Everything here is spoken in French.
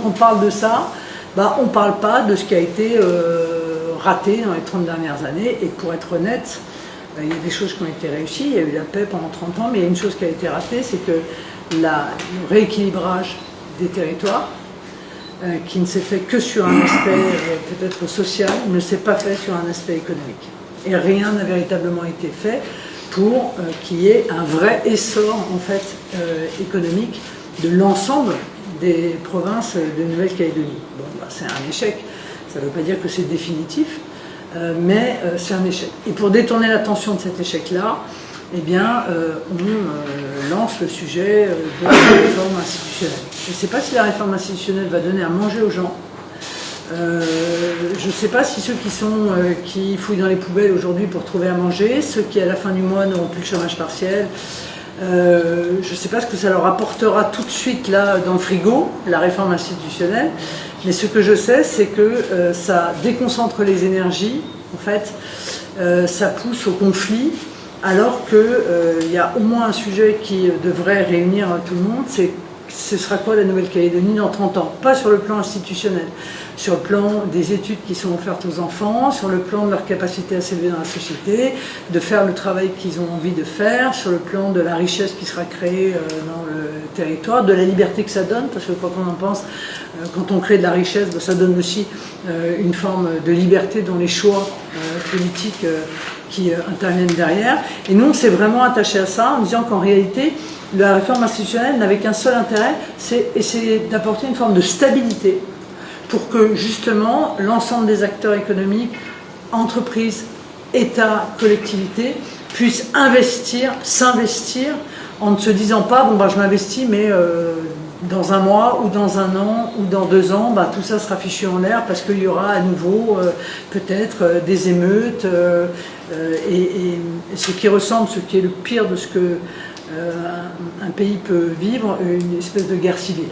on parle de ça, on ne parle pas de ce qui a été raté dans les 30 dernières années. Et pour être honnête, il y a des choses qui ont été réussies, il y a eu la paix pendant 30 ans, mais il y a une chose qui a été ratée, c'est que le rééquilibrage des territoires, qui ne s'est fait que sur un aspect peut-être social, ne s'est pas fait sur un aspect économique. Et rien n'a véritablement été fait pour qu'il y ait un vrai essor en fait, économique de l'ensemble des provinces de Nouvelle-Calédonie. Bon, c'est un échec, ça ne veut pas dire que c'est définitif, mais c'est un échec. Et pour détourner l'attention de cet échec-là, eh bien, on lance le sujet de la réforme institutionnelle. Je ne sais pas si la réforme institutionnelle va donner à manger aux gens. Je ne sais pas si ceux qui fouillent dans les poubelles aujourd'hui pour trouver à manger, ceux qui à la fin du mois n'auront plus le chômage partiel, je ne sais pas ce que ça leur apportera tout de suite là dans le frigo, la réforme institutionnelle, mais ce que je sais, c'est que ça déconcentre les énergies, en fait, ça pousse au conflit, alors qu'il y a au moins un sujet qui devrait réunir tout le monde, c'est ce sera quoi la Nouvelle-Calédonie dans 30 ans? Pas sur le plan institutionnel, sur le plan des études qui sont offertes aux enfants, sur le plan de leur capacité à s'élever dans la société, de faire le travail qu'ils ont envie de faire, sur le plan de la richesse qui sera créée dans le territoire, de la liberté que ça donne, parce que quoi qu'on en pense, quand on crée de la richesse, ça donne aussi une forme de liberté dans les choix politiques qui interviennent derrière. Et nous, on s'est vraiment attaché à ça en disant qu'en réalité, la réforme institutionnelle n'avait qu'un seul intérêt, c'est essayer d'apporter une forme de stabilité pour que justement l'ensemble des acteurs économiques, entreprises, États, collectivités, puissent s'investir en ne se disant pas je m'investis mais dans un mois ou dans un an ou dans 2 ans, tout ça sera fichu en l'air parce qu'il y aura à nouveau peut-être des émeutes et ce qui ressemble, ce qui est le pire de ce que un pays peut vivre, une espèce de guerre civile.